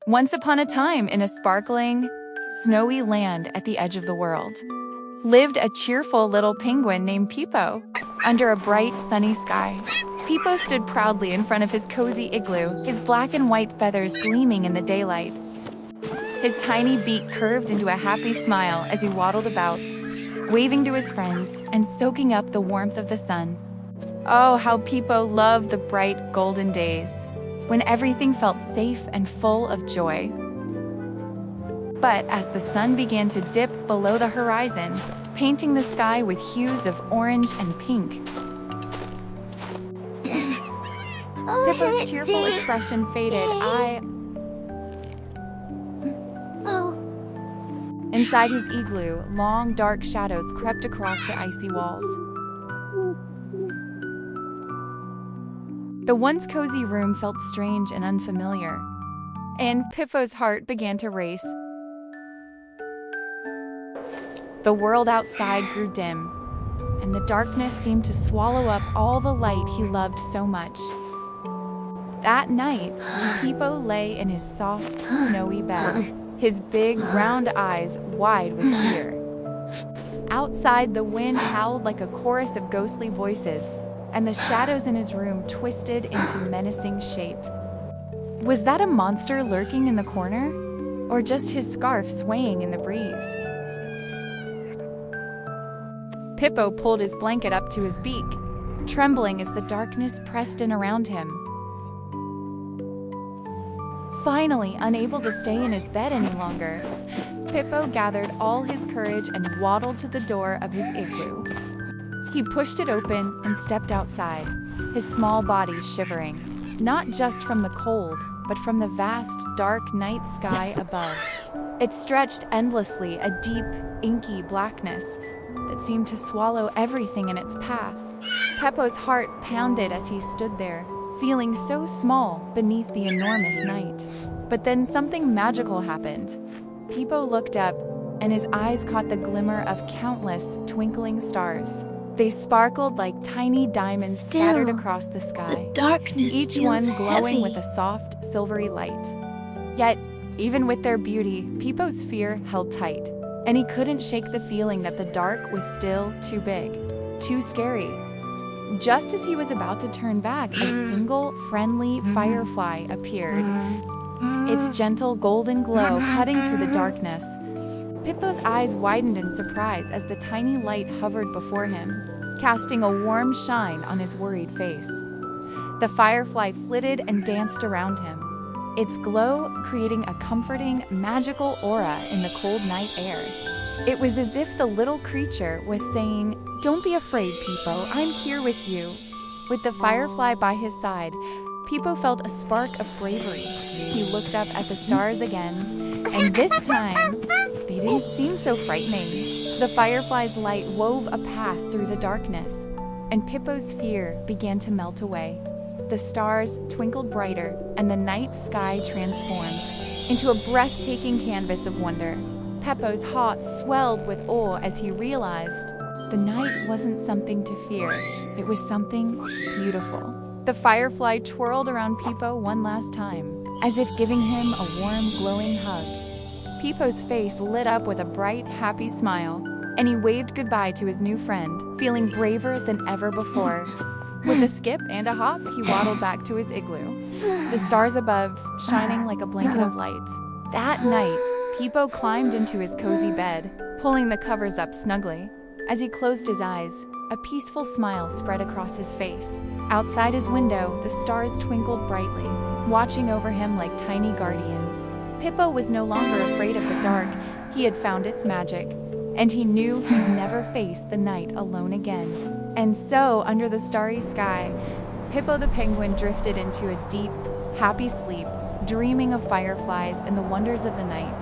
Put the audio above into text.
Once upon a time, in a sparkling, snowy land at the edge of the world, lived a cheerful little penguin named Pipo. Under a bright, sunny sky, Pipo stood proudly in front of his cozy igloo, his black and white feathers gleaming in the daylight. His tiny beak curved into a happy smile as he waddled about, waving to his friends and soaking up the warmth of the sun. Oh, how Pipo loved the bright, golden days, when everything felt safe and full of joy. But as the sun began to dip below the horizon, painting the sky with hues of orange and pink, Pipo's cheerful expression faded. Inside his igloo, long, dark shadows crept across the icy walls. The once cozy room felt strange and unfamiliar, and Pipo's heart began to race. The world outside grew dim, and the darkness seemed to swallow up all the light he loved so much. That night, Pipo lay in his soft, snowy bed, his big, round eyes wide with fear. Outside, the wind howled like a chorus of ghostly voices, and the shadows in his room twisted into menacing shapes. Was that a monster lurking in the corner, or just his scarf swaying in the breeze? Pipo pulled his blanket up to his beak, trembling as the darkness pressed in around him. Finally, unable to stay in his bed any longer, Pipo gathered all his courage and waddled to the door of his igloo. He pushed it open and stepped outside, his small body shivering, not just from the cold, but from the vast, dark night sky above. It stretched endlessly, a deep, inky blackness that seemed to swallow everything in its path. Pipo's heart pounded as he stood there, feeling so small beneath the enormous night. But then something magical happened. Pipo looked up, and his eyes caught the glimmer of countless twinkling stars. They sparkled like tiny diamonds scattered across the sky, the darkness each feels one glowing heavy. with a soft, silvery light. Yet, even with their beauty, Pipo's fear held tight, and he couldn't shake the feeling that the dark was still too big, too scary. Just as he was about to turn back, a single, friendly firefly appeared, its gentle golden glow cutting through the darkness. Pipo's eyes widened in surprise as the tiny light hovered before him, casting a warm shine on his worried face. The firefly flitted and danced around him, its glow creating a comforting, magical aura in the cold night air. It was as if the little creature was saying, "Don't be afraid, Pipo, I'm here with you." With the firefly by his side, Pipo felt a spark of bravery. He looked up at the stars again, and this time, they didn't seem so frightening. The firefly's light wove a path through the darkness, and Pipo's fear began to melt away. The stars twinkled brighter, and the night sky transformed into a breathtaking canvas of wonder. Pipo's heart swelled with awe as he realized the night wasn't something to fear, it was something beautiful. The firefly twirled around Pipo one last time, as if giving him a warm, glowing hug. Pipo's face lit up with a bright, happy smile, and he waved goodbye to his new friend, feeling braver than ever before. With a skip and a hop, he waddled back to his igloo, the stars above shining like a blanket of light. That night, Pipo climbed into his cozy bed, pulling the covers up snugly. As he closed his eyes, a peaceful smile spread across his face. Outside his window, the stars twinkled brightly, watching over him like tiny guardians. Pipo was no longer afraid of the dark. He had found its magic, and he knew he'd never face the night alone again. And so, under the starry sky, Pipo the penguin drifted into a deep, happy sleep, dreaming of fireflies and the wonders of the night.